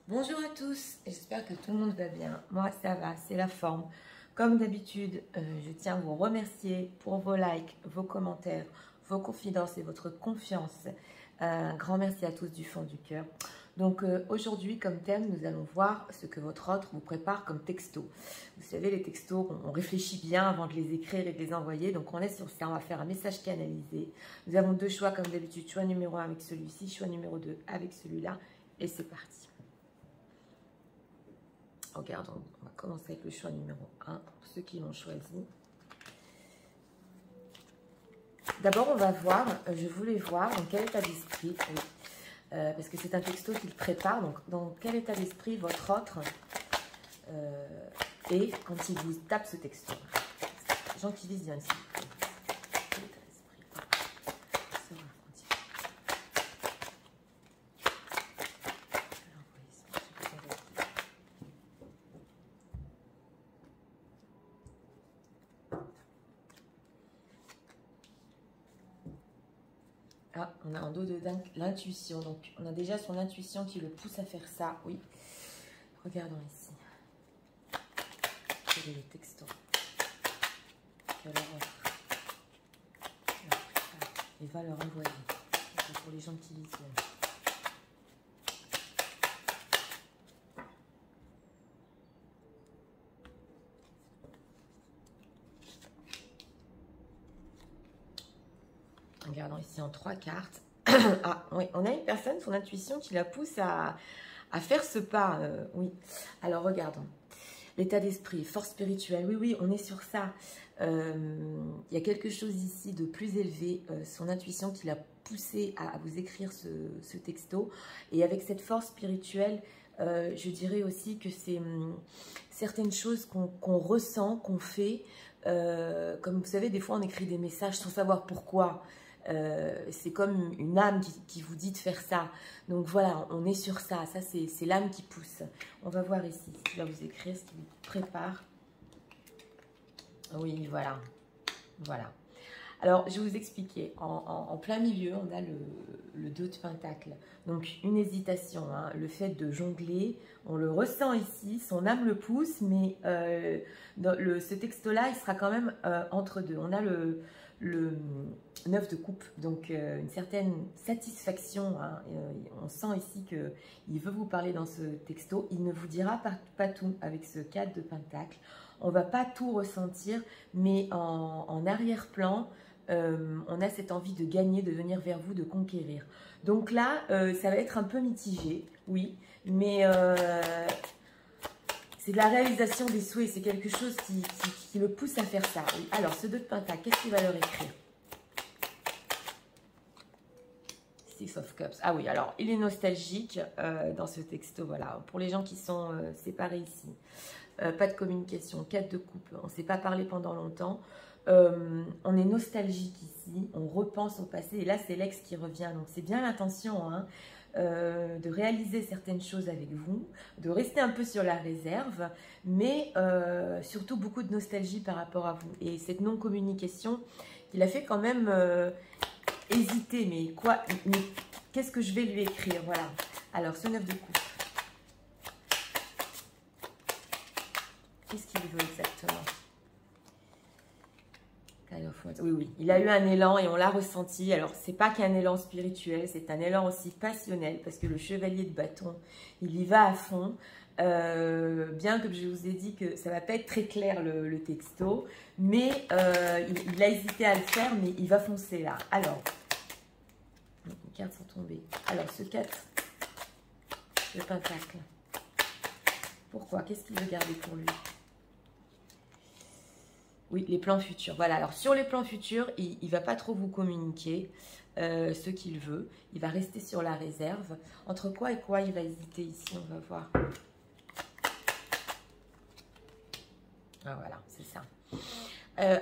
Bonjour à tous, j'espère que tout le monde va bien. Moi ça va, c'est la forme. Comme d'habitude, je tiens à vous remercier pour vos likes, vos commentaires, vos confidences et votre confiance. Un grand merci à tous du fond du cœur. Donc aujourd'hui, comme thème, nous allons voir ce que votre autre vous prépare comme texto. Vous savez, les textos, on réfléchit bien avant de les écrire et de les envoyer. Donc on est sur ça, on va faire un message canalisé. Nous avons deux choix comme d'habitude, choix numéro 1 avec celui-ci, choix numéro 2 avec celui-là. Et c'est parti. Regardons, on va commencer avec le choix numéro 1, pour ceux qui l'ont choisi. D'abord, on va voir, je voulais voir dans quel état d'esprit, parce que c'est un texto qu'il prépare, donc dans quel état d'esprit votre autre est quand il vous tape ce texto. Gens qui visionnent, s'il vous plaît. Quel état d'esprit Ah, on a un dos de dingue, l'intuition. Donc, on a déjà son intuition qui le pousse à faire ça. Oui. Regardons ici. Quel est le texto que leur offre. Et va leur envoyer. C'est pour les gens qui visionnent. Regardons ici en 3 cartes. Ah, oui, on a une personne, son intuition qui la pousse à faire ce pas. Oui, alors regardons. L'état d'esprit, force spirituelle, oui, oui, on est sur ça. Il y a quelque chose ici de plus élevé, son intuition qui l'a poussé à vous écrire ce texto. Et avec cette force spirituelle, je dirais aussi que c'est certaines choses qu'on ressent, qu'on fait. Comme vous savez, des fois on écrit des messages sans savoir pourquoi. C'est comme une âme qui vous dit de faire ça. Donc voilà, on est sur ça. Ça, c'est l'âme qui pousse. On va voir ici ce qu'il va vous écrire, ce qu'il vous prépare. Oui, voilà. Voilà. Alors, je vais vous expliquer. En plein milieu, on a le 2 de Pentacle. Donc, une hésitation. Hein, le fait de jongler, on le ressent ici. Son âme le pousse, mais ce texte-là, il sera quand même entre deux. On a le 9 de coupe, donc une certaine satisfaction. Hein, on sent ici qu'il veut vous parler dans ce texto. Il ne vous dira pas tout avec ce 4 de Pentacle. On ne va pas tout ressentir, mais en arrière-plan, on a cette envie de gagner, de venir vers vous, de conquérir. Donc là, ça va être un peu mitigé, oui, mais c'est de la réalisation des souhaits, c'est quelque chose qui le pousse à faire ça. Oui. Alors, ce 2 de Pentacle, qu'est-ce qu'il va leur écrire? Six of Cups. Ah oui, alors, il est nostalgique dans ce texto, voilà. Pour les gens qui sont séparés ici, pas de communication, 4 de coupe, on ne s'est pas parlé pendant longtemps. On est nostalgique ici, on repense au passé, et là, c'est l'ex qui revient. Donc, c'est bien l'intention, hein. De réaliser certaines choses avec vous, de rester un peu sur la réserve, mais surtout beaucoup de nostalgie par rapport à vous. Et cette non-communication qui l'a fait quand même hésiter, mais quoi, mais qu'est-ce que je vais lui écrire? Voilà. Alors, ce 9 de coupe. Qu'est-ce qu'il veut exactement? Oui, oui, il a eu un élan et on l'a ressenti. Alors, c'est pas qu'un élan spirituel, c'est un élan aussi passionnel parce que le chevalier de bâton, il y va à fond. Bien que je vous ai dit que ça va pas être très clair le texto, mais il a hésité à le faire, mais il va foncer là. Alors, les cartes sont tombées. Alors, ce 4 de Pentacle, pourquoi? Qu'est-ce qu'il veut garder pour lui? Oui, les plans futurs. Voilà, alors sur les plans futurs, il ne va pas trop vous communiquer ce qu'il veut. Il va rester sur la réserve. Entre quoi et quoi il va hésiter ici? On va voir. Ah, voilà, c'est ça.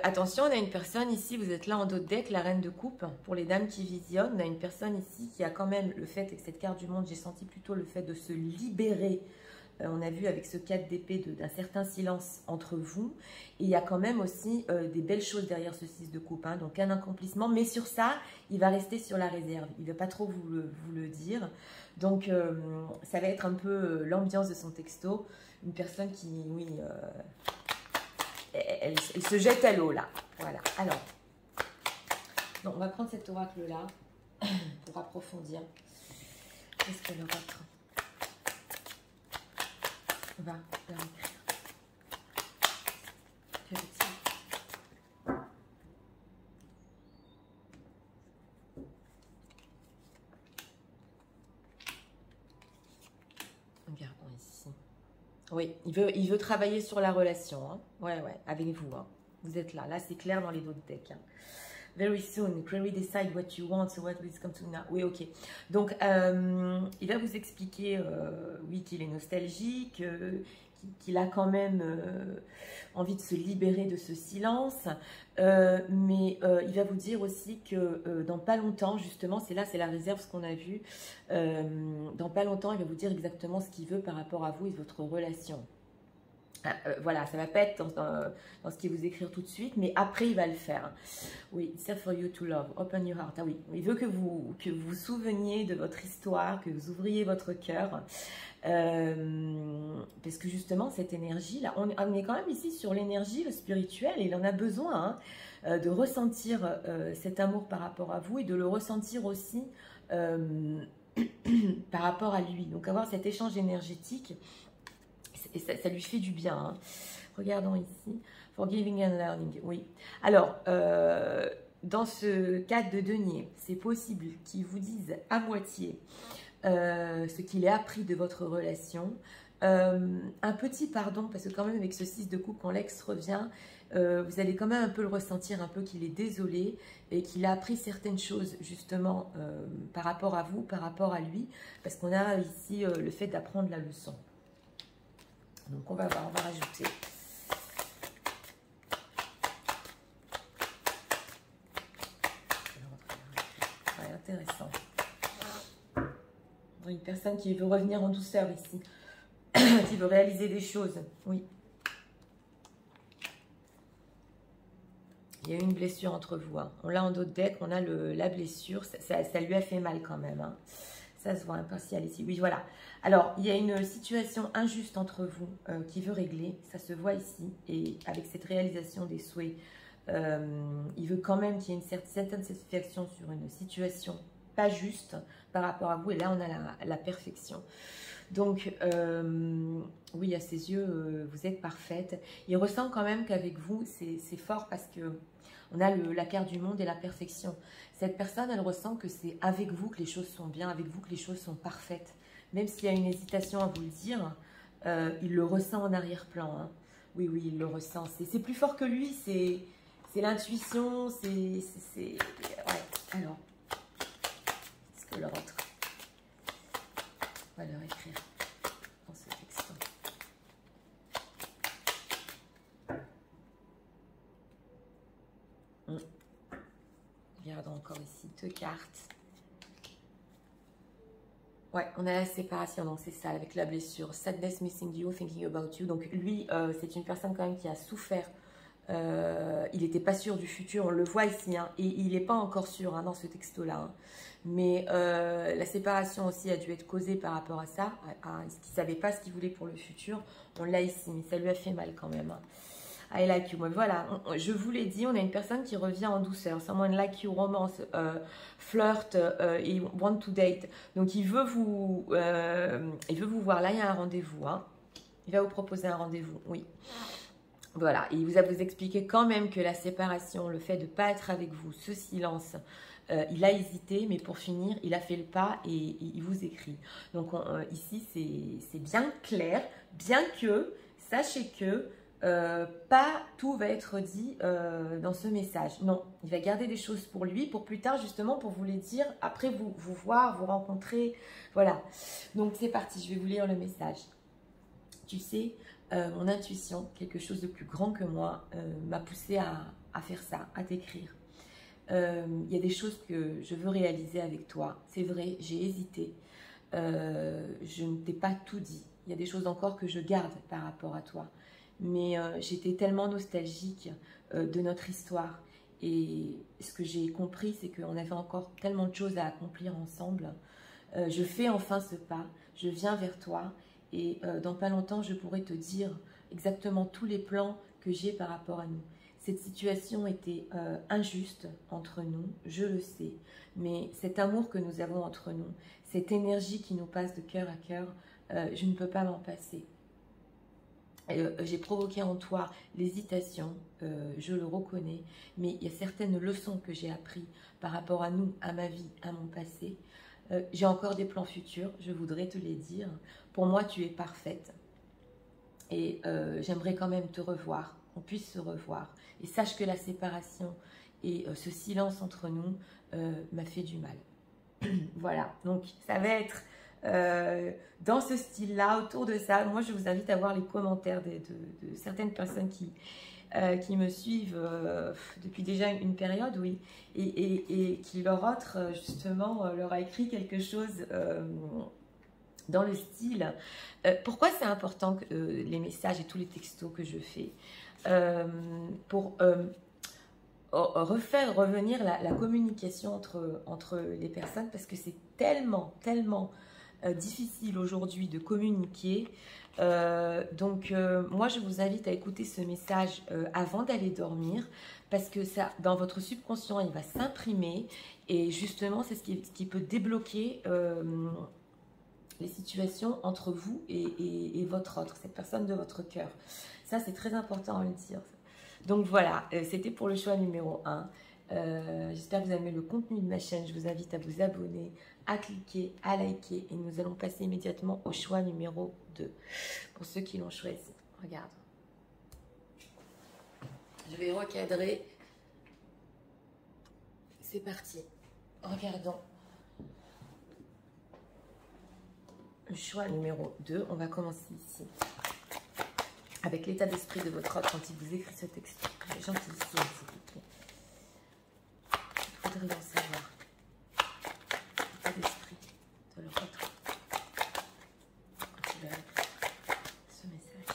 Attention, on a une personne ici, vous êtes là en dos de deck, la reine de coupe. Pour les dames qui visionnent, on a une personne ici qui a quand même le fait, avec cette carte du monde, j'ai senti plutôt le fait de se libérer on a vu avec ce 4 d'épée d'un certain silence entre vous. Et il y a quand même aussi des belles choses derrière ce 6 de coupe. Hein, donc un accomplissement. Mais sur ça, il va rester sur la réserve. Il ne va pas trop vous le dire. Donc ça va être un peu l'ambiance de son texto. Une personne qui, oui, elle se jette à l'eau là. Voilà. Alors, donc, on va prendre cet oracle-là pour approfondir. Qu'est-ce que l'oracle va leur écrire? Que veut-il? Regardons ici. Oui, il veut travailler sur la relation. Hein. Ouais, avec vous. Hein. Vous êtes là. Là, c'est clair dans les autres decks. Hein. Very soon, clearly decide what you want, so what will come to now. Oui, ok. Donc, il va vous expliquer, oui, qu'il est nostalgique, qu'il a quand même envie de se libérer de ce silence, mais il va vous dire aussi que dans pas longtemps, justement, c'est la réserve, ce qu'on a vu, dans pas longtemps, il va vous dire exactement ce qu'il veut par rapport à vous et votre relation. Voilà, ça ne va pas être dans ce qu'il vous écrire tout de suite, mais après il va le faire. Oui, it's for you to love, open your heart. Ah oui, il veut que vous vous souveniez de votre histoire, que vous ouvriez votre cœur. Parce que justement, cette énergie-là, on est quand même ici sur l'énergie, le spirituel, et il en a besoin de ressentir cet amour par rapport à vous et de le ressentir aussi par rapport à lui. Donc avoir cet échange énergétique, et ça lui fait du bien. Hein. Regardons ici. Forgiving and learning. Oui. Alors, dans ce cadre de denier, c'est possible qu'il vous dise à moitié ce qu'il a appris de votre relation. Un petit pardon, parce que quand même avec ce 6 de coupe, quand l'ex revient, vous allez quand même un peu le ressentir, un peu qu'il est désolé et qu'il a appris certaines choses justement par rapport à vous, par rapport à lui, parce qu'on a ici le fait d'apprendre la leçon. Donc on va voir, on va rajouter. Ouais, intéressant. Une personne qui veut revenir en douceur ici, qui veut réaliser des choses. Oui. Il y a eu une blessure entre vous. Hein. On l'a en d'autres decks, on a la blessure. Ça lui a fait mal quand même. Hein. Ça se voit impartial ici. Oui, voilà. Alors, il y a une situation injuste entre vous qui veut régler. Ça se voit ici. Et avec cette réalisation des souhaits, il veut quand même qu'il y ait une certaine satisfaction sur une situation pas juste par rapport à vous. Et là, on a la perfection. Donc, oui, à ses yeux, vous êtes parfaite. Il ressent quand même qu'avec vous, c'est fort parce que on a la carte du monde et la perfection. Cette personne, elle ressent que c'est avec vous que les choses sont bien, avec vous que les choses sont parfaites. Même s'il y a une hésitation à vous le dire, il le ressent en arrière-plan. Hein. Oui, il le ressent. C'est plus fort que lui, c'est l'intuition, c'est... Ouais, alors, est-ce que l'autre va leur écrire dans ce texte? Regardons encore ici, 2 cartes. Ouais, on a la séparation, donc c'est ça, avec la blessure. Sadness, missing you, thinking about you. Donc lui, c'est une personne quand même qui a souffert. Il n'était pas sûr du futur, on le voit ici. Hein, et il n'est pas encore sûr dans ce texto-là. Hein. Mais la séparation aussi a dû être causée par rapport à ça. Qu'il ne savait pas ce qu'il voulait pour le futur. On l'a ici, mais ça lui a fait mal quand même. Hein. I like you. Voilà, je vous l'ai dit, on a une personne qui revient en douceur. Someone like you, romance, flirt, et want to date. Donc, il veut vous voir. Là, il y a un rendez-vous. Hein. Il va vous proposer un rendez-vous, oui. Voilà, et il vous a expliqué quand même que la séparation, le fait de ne pas être avec vous, ce silence, il a hésité, mais pour finir, il a fait le pas et il vous écrit. Donc, ici, c'est bien clair, bien que, sachez que, pas tout va être dit dans ce message. Non, il va garder des choses pour lui, pour plus tard justement, pour vous les dire, après vous voir, vous rencontrer. Voilà, donc c'est parti, je vais vous lire le message. Tu sais, mon intuition, quelque chose de plus grand que moi, m'a poussé à faire ça, à t'écrire. Il y a des choses que je veux réaliser avec toi. C'est vrai, j'ai hésité. je ne t'ai pas tout dit. Il y a des choses encore que je garde par rapport à toi. Mais j'étais tellement nostalgique de notre histoire. Et ce que j'ai compris, c'est qu'on avait encore tellement de choses à accomplir ensemble. Je fais enfin ce pas, je viens vers toi. Et dans pas longtemps, je pourrai te dire exactement tous les plans que j'ai par rapport à nous. Cette situation était injuste entre nous, je le sais. Mais cet amour que nous avons entre nous, cette énergie qui nous passe de cœur à cœur, je ne peux pas m'en passer. J'ai provoqué en toi l'hésitation, je le reconnais, mais il y a certaines leçons que j'ai apprises par rapport à nous, à ma vie, à mon passé. J'ai encore des plans futurs, je voudrais te les dire. Pour moi, tu es parfaite et j'aimerais quand même te revoir, qu'on puisse se revoir. Et sache que la séparation et ce silence entre nous m'a fait du mal. Voilà, donc ça va être dans ce style-là, autour de ça. Moi, je vous invite à voir les commentaires de certaines personnes qui me suivent depuis déjà une période, oui, et qui leur autre, justement, leur a écrit quelque chose dans le style. Pourquoi c'est important que, les messages et tous les textos que je fais pour refaire revenir la communication entre les personnes, parce que c'est tellement difficile aujourd'hui de communiquer. Donc moi je vous invite à écouter ce message avant d'aller dormir, parce que ça, dans votre subconscient, il va s'imprimer et justement c'est ce qui peut débloquer les situations entre vous et votre autre, cette personne de votre cœur. Ça c'est très important à le dire. Donc voilà, c'était pour le choix numéro 1. J'espère que vous avez aimé le contenu de ma chaîne. Je vous invite à vous abonner, à cliquer, à liker. Et nous allons passer immédiatement au choix numéro 2. Pour ceux qui l'ont choisi. Regarde. Je vais recadrer. C'est parti. Regardons. Le choix numéro 2. On va commencer ici. Avec l'état d'esprit de votre autre quand il vous écrit ce texte. Gentil ici, s'il vous plaît. Il faudrait en savoir. L'état d'esprit de leur autre quand il a écrit ce message.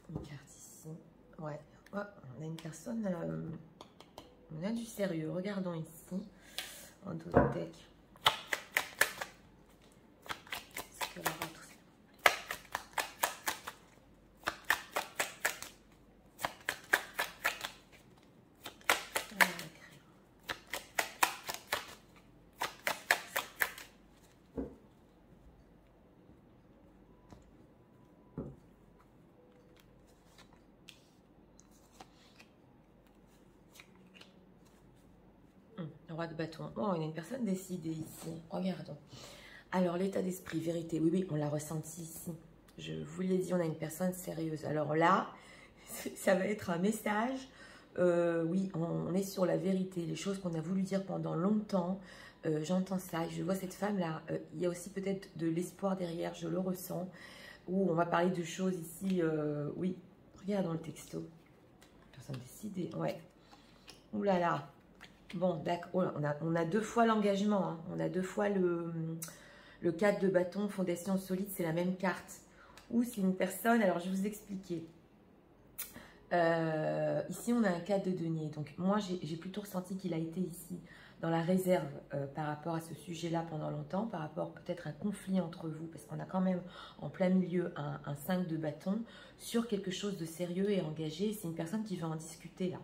Une carte ici. Ouais. Oh, on a une personne. On a du sérieux. Regardons ici. En d'autres decks. Est-ce que la vôtre, s'il vous plaît. Roi de bâton. Oh, il y a une personne décidée ici. Regardons. Alors, l'état d'esprit, vérité. Oui, oui, on l'a ressenti ici. Je vous l'ai dit, on a une personne sérieuse. Alors là, ça va être un message. Oui, on est sur la vérité. Les choses qu'on a voulu dire pendant longtemps. J'entends ça. Je vois cette femme-là. Il y a aussi peut-être de l'espoir derrière. Je le ressens. Ou on va parler de choses ici. Oui, regarde dans le texto. Personne décidée. Ouais. Ouh là là. Bon, d'accord. Oh, on a 2 fois l'engagement. Hein. On a 2 fois le 4 de bâton, fondation solide, c'est la même carte. Ou c'est une personne, alors je vais vous expliquer. Ici, on a un 4 de denier. Donc, moi, j'ai plutôt ressenti qu'il a été ici dans la réserve par rapport à ce sujet-là pendant longtemps, par rapport peut-être à un conflit entre vous, parce qu'on a quand même en plein milieu un 5 de bâton sur quelque chose de sérieux et engagé. C'est une personne qui veut en discuter là.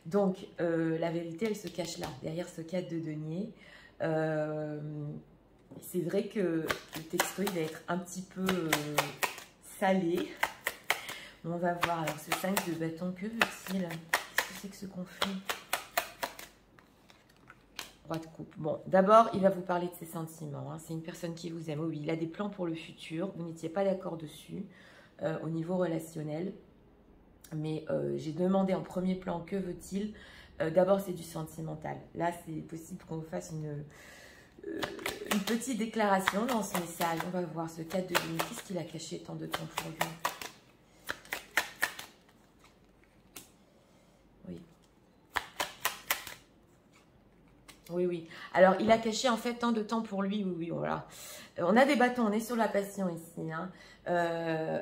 Donc, la vérité, elle se cache là, derrière ce 4 de denier. C'est vrai que le texto, il va être un petit peu salé. On va voir. Alors, ce 5 de bâton, que veut-il? Qu'est-ce que c'est que ce conflit? Roi de coupe. Bon, d'abord, il va vous parler de ses sentiments. Hein. C'est une personne qui vous aime. Oui, il a des plans pour le futur. Vous n'étiez pas d'accord dessus au niveau relationnel. Mais j'ai demandé en premier plan, que veut-il? D'abord, c'est du sentimental. Là, c'est possible qu'on fasse une petite déclaration dans ce message. On va voir ce 4 de denier. Qu'est-ce qu'il a caché tant de temps pour lui? Oui, oui. Alors, il a caché en fait tant de temps pour lui. Oui, oui, voilà. On a des bâtons, on est sur la passion ici. Hein.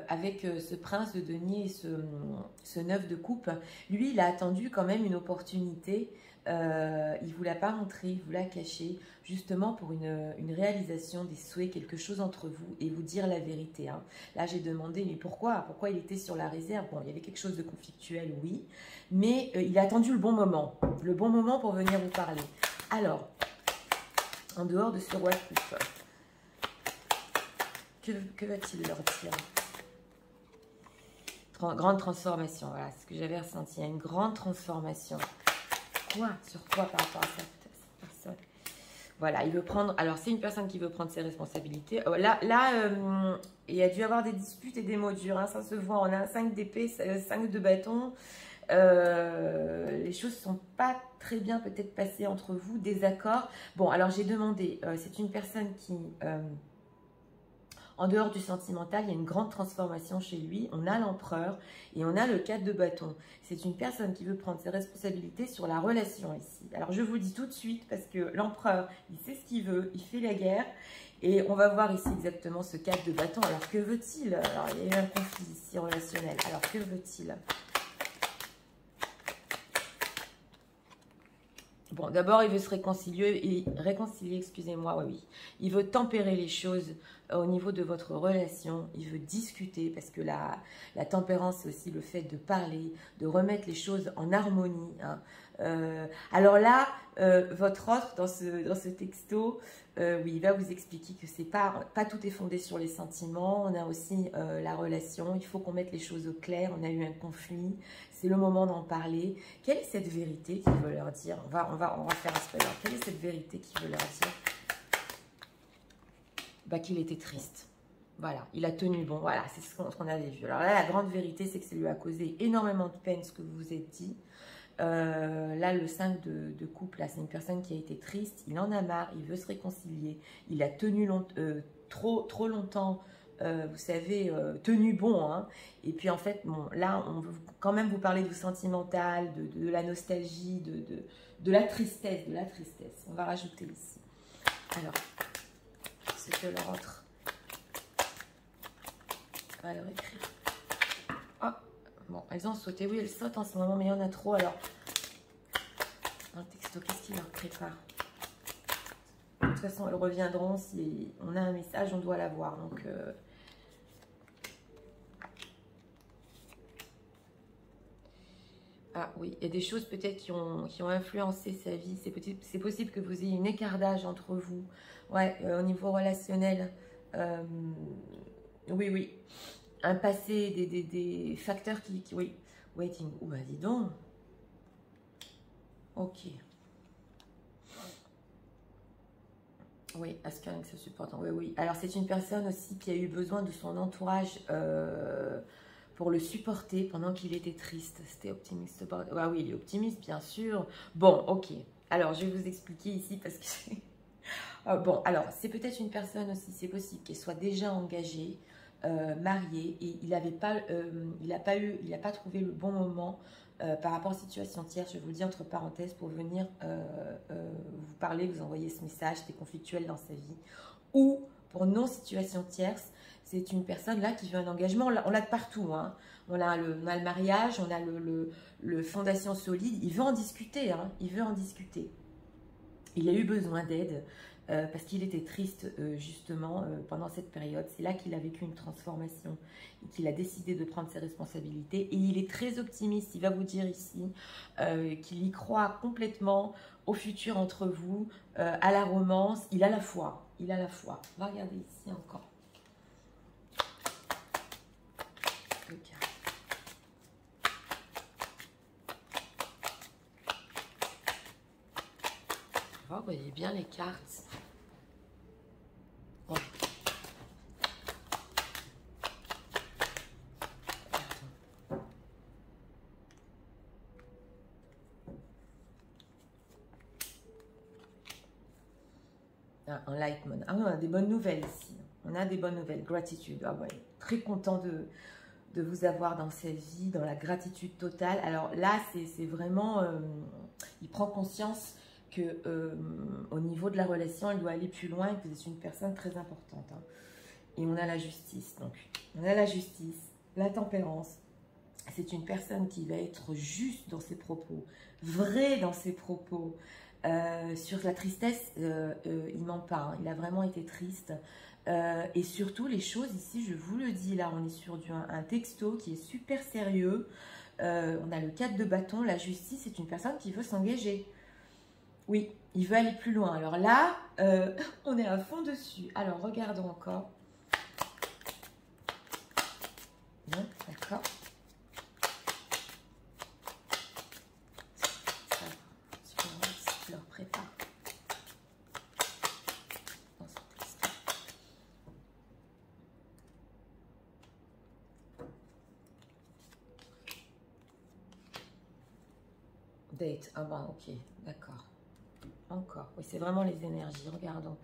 Avec ce prince de denier et ce neuf de coupe. Lui, il a attendu quand même une opportunité. Il ne vous l'a pas montré, il vous l'a caché, justement pour une réalisation des souhaits, quelque chose entre vous et vous dire la vérité. Hein. Là, j'ai demandé, mais pourquoi il était sur la réserve? Bon, il y avait quelque chose de conflictuel, oui, mais il a attendu le bon moment pour venir vous parler. Alors, en dehors de ce roi de coupe, que va-t-il leur dire? Grande transformation, voilà, c'est ce que j'avais ressenti. Il y a une grande transformation. Quoi? Sur quoi par rapport à cette personne? Voilà, il veut prendre... Alors, c'est une personne qui veut prendre ses responsabilités. Il a dû avoir des disputes et des mots durs. Hein, ça se voit. On a un 5 d'épée, 5 de bâton. Les choses ne sont pas très bien peut-être passées entre vous, désaccords. Bon, alors j'ai demandé, c'est une personne qui, en dehors du sentimental, il y a une grande transformation chez lui. On a l'empereur et on a le 4 de bâton. C'est une personne qui veut prendre ses responsabilités sur la relation ici. Alors je vous le dis tout de suite parce que l'empereur, il sait ce qu'il veut, il fait la guerre. Et on va voir ici exactement ce 4 de bâton. Alors que veut-il? Alors il y a eu un conflit ici relationnel. Alors que veut-il? Bon, d'abord, il veut se réconcilier, excusez-moi, oui. Il veut tempérer les choses au niveau de votre relation. Il veut discuter parce que la tempérance, c'est aussi le fait de parler, de remettre les choses en harmonie. Hein. Alors là, votre autre, dans ce texto, oui, il va vous expliquer que c'est pas tout est fondé sur les sentiments. On a aussi la relation. Il faut qu'on mette les choses au clair. On a eu un conflit. C'est le moment d'en parler. Quelle est cette vérité qu'il veut leur dire? On va faire un spoiler. Quelle est cette vérité qu'il veut leur dire? Bah, qu'il était triste. Voilà, il a tenu bon. Voilà, c'est ce qu'on avait vu. Alors là, la grande vérité, c'est que ça lui a causé énormément de peine, ce que vous vous êtes dit. Là, le 5 de coupe, là, c'est une personne qui a été triste. Il en a marre, il veut se réconcilier. Il a tenu trop longtemps. Vous savez, tenu bon. Hein. Et puis en fait, bon, là, on veut quand même vous parler du sentimental, de la nostalgie, de la tristesse, On va rajouter ici. Alors, ce que leur autre va leur écrire. Oh, bon, elles ont sauté. Oui, elles sautent en ce moment, mais il y en a trop. Alors, un texto, qu'est-ce qu'il leur prépare? De toute façon, elles reviendront. Si on a un message, on doit l'avoir. Donc... Ah oui, il y a des choses peut-être qui ont influencé sa vie. C'est possible que vous ayez une écartage entre vous. Ouais, au niveau relationnel. Oui, oui. Un passé, des facteurs qui... Oui, waiting. Oh, bah dis donc. Ok. Oui, asking se supportant. Oui, oui. Alors, c'est une personne aussi qui a eu besoin de son entourage... pour le supporter pendant qu'il était triste. C'était optimiste. Ah oui, il est optimiste, bien sûr. Bon, ok. Alors, je vais vous expliquer ici parce que... bon, alors, c'est peut-être une personne aussi, c'est possible qu'elle soit déjà engagée, mariée, et il n'a pas trouvé le bon moment par rapport aux situations tierces, je vous le dis entre parenthèses, pour venir vous parler, vous envoyer ce message, c'était conflictuel dans sa vie. Ou, pour non-situation tierce, c'est une personne là qui veut un engagement, on l'a de partout. Hein. On a le mariage, on a le fondation solide. Il veut en discuter, hein. Il veut en discuter. Il a eu besoin d'aide parce qu'il était triste justement pendant cette période. C'est là qu'il a vécu une transformation et qu'il a décidé de prendre ses responsabilités. Et il est très optimiste. Il va vous dire ici qu'il y croit complètement au futur entre vous, à la romance. Il a la foi. Il a la foi. On va regarder ici encore. Vous voyez bien les cartes. Bon. Ah, enlightenment. Ah oui, on a des bonnes nouvelles ici. On a des bonnes nouvelles. Gratitude. Ah ouais. Très content de vous avoir dans sa vie, dans la gratitude totale. Alors là, c'est vraiment... il prend conscience que au niveau de la relation, elle doit aller plus loin et que vous êtes une personne très importante. Hein. Et on a la justice. Donc, on a la justice, la tempérance. C'est une personne qui va être juste dans ses propos, vrai dans ses propos. Sur la tristesse, il ment pas. Hein. Il a vraiment été triste. Et surtout, les choses ici, je vous le dis, là, on est sur un texto qui est super sérieux. On a le 4 de bâton. La justice, c'est une personne qui veut s'engager. Oui, il veut aller plus loin. Alors là, on est à fond dessus. Alors, regardons encore. Bon, d'accord. Je leur prépare. Dans ce texte. Date. Ah bah ok, d'accord. Encore. Oui, c'est vraiment les énergies. Regardons.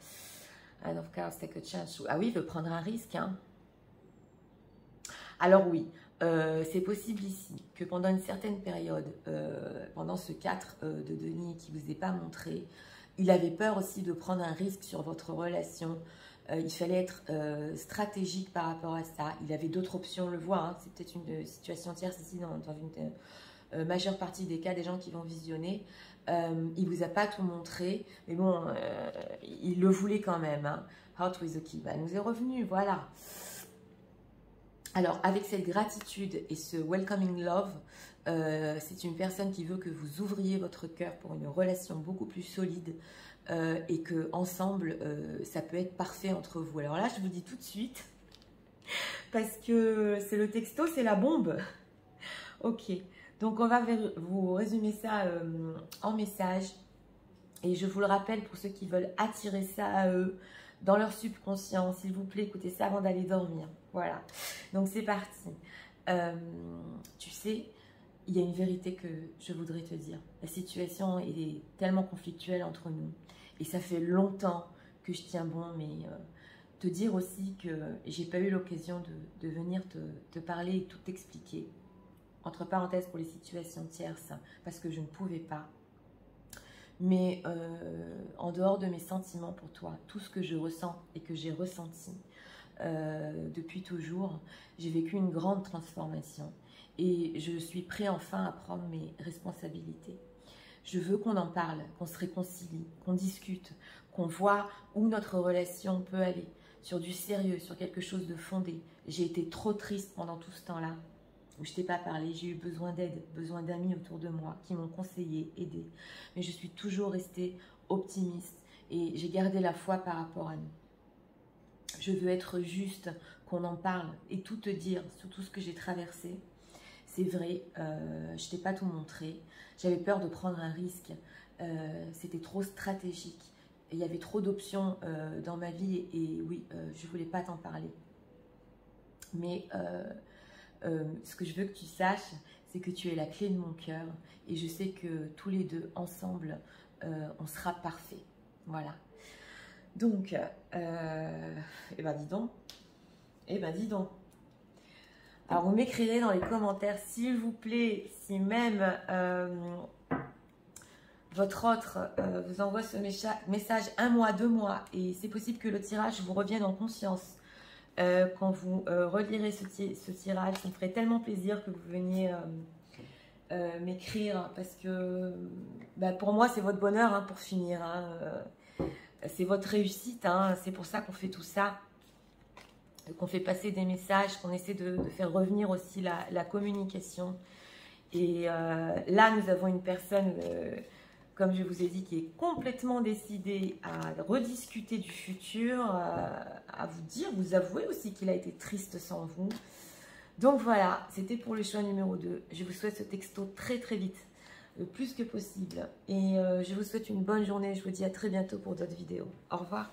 And of course, take a chance. Ah oui, il veut prendre un risque. Hein. Alors oui, c'est possible ici que pendant une certaine période, pendant ce 4 de denier qui ne vous est pas montré, il avait peur aussi de prendre un risque sur votre relation. Il fallait être stratégique par rapport à ça. Il avait d'autres options, on le voit. Hein. C'est peut-être une situation tierce ici dans une majeure partie des cas des gens qui vont visionner. Il ne vous a pas tout montré, mais bon, il le voulait quand même. Hein. Heart with the key, bah, nous est revenu, voilà. Alors, avec cette gratitude et ce welcoming love, c'est une personne qui veut que vous ouvriez votre cœur pour une relation beaucoup plus solide et que ensemble, ça peut être parfait entre vous. Alors là, je vous dis tout de suite, parce que c'est le texto, c'est la bombe. Ok, donc on va vous résumer ça en message. Et je vous le rappelle, pour ceux qui veulent attirer ça à eux, dans leur subconscient, s'il vous plaît, écoutez ça avant d'aller dormir. Voilà, donc c'est parti. Tu sais, il y a une vérité que je voudrais te dire. La situation est tellement conflictuelle entre nous. Et ça fait longtemps que je tiens bon, mais te dire aussi que j'ai pas eu l'occasion de venir te parler et tout t'expliquer. Entre parenthèses pour les situations tierces, parce que je ne pouvais pas. Mais en dehors de mes sentiments pour toi, tout ce que je ressens et que j'ai ressenti depuis toujours, j'ai vécu une grande transformation et je suis prêt enfin à prendre mes responsabilités. Je veux qu'on en parle, qu'on se réconcilie, qu'on discute, qu'on voit où notre relation peut aller, sur du sérieux, sur quelque chose de fondé. J'ai été trop triste pendant tout ce temps-là, où je ne t'ai pas parlé, j'ai eu besoin d'aide, besoin d'amis autour de moi qui m'ont conseillé, aidé. Mais je suis toujours restée optimiste et j'ai gardé la foi par rapport à nous. Je veux être juste, qu'on en parle et tout te dire sur tout ce que j'ai traversé. C'est vrai, je ne t'ai pas tout montré. J'avais peur de prendre un risque. C'était trop stratégique. Il y avait trop d'options dans ma vie et oui, je ne voulais pas t'en parler. Mais ce que je veux que tu saches, c'est que tu es la clé de mon cœur et je sais que tous les deux, ensemble, on sera parfaits. Voilà. Donc, eh ben dis donc. Eh ben dis donc. Alors, vous m'écrirez dans les commentaires, s'il vous plaît, si même votre autre vous envoie ce message 1 mois, 2 mois, et c'est possible que le tirage vous revienne en conscience. Quand vous relirez ce tirage, ça me ferait tellement plaisir que vous veniez m'écrire, parce que bah, pour moi, c'est votre bonheur hein, pour finir. Hein, c'est votre réussite, hein, c'est pour ça qu'on fait tout ça. Qu'on fait passer des messages, qu'on essaie de faire revenir aussi la communication. Et là, nous avons une personne, comme je vous ai dit, qui est complètement décidée à rediscuter du futur, à vous dire, vous avouez aussi qu'il a été triste sans vous. Donc voilà, c'était pour le choix numéro 2. Je vous souhaite ce texto très très vite, le plus que possible. Et je vous souhaite une bonne journée. Je vous dis à très bientôt pour d'autres vidéos. Au revoir.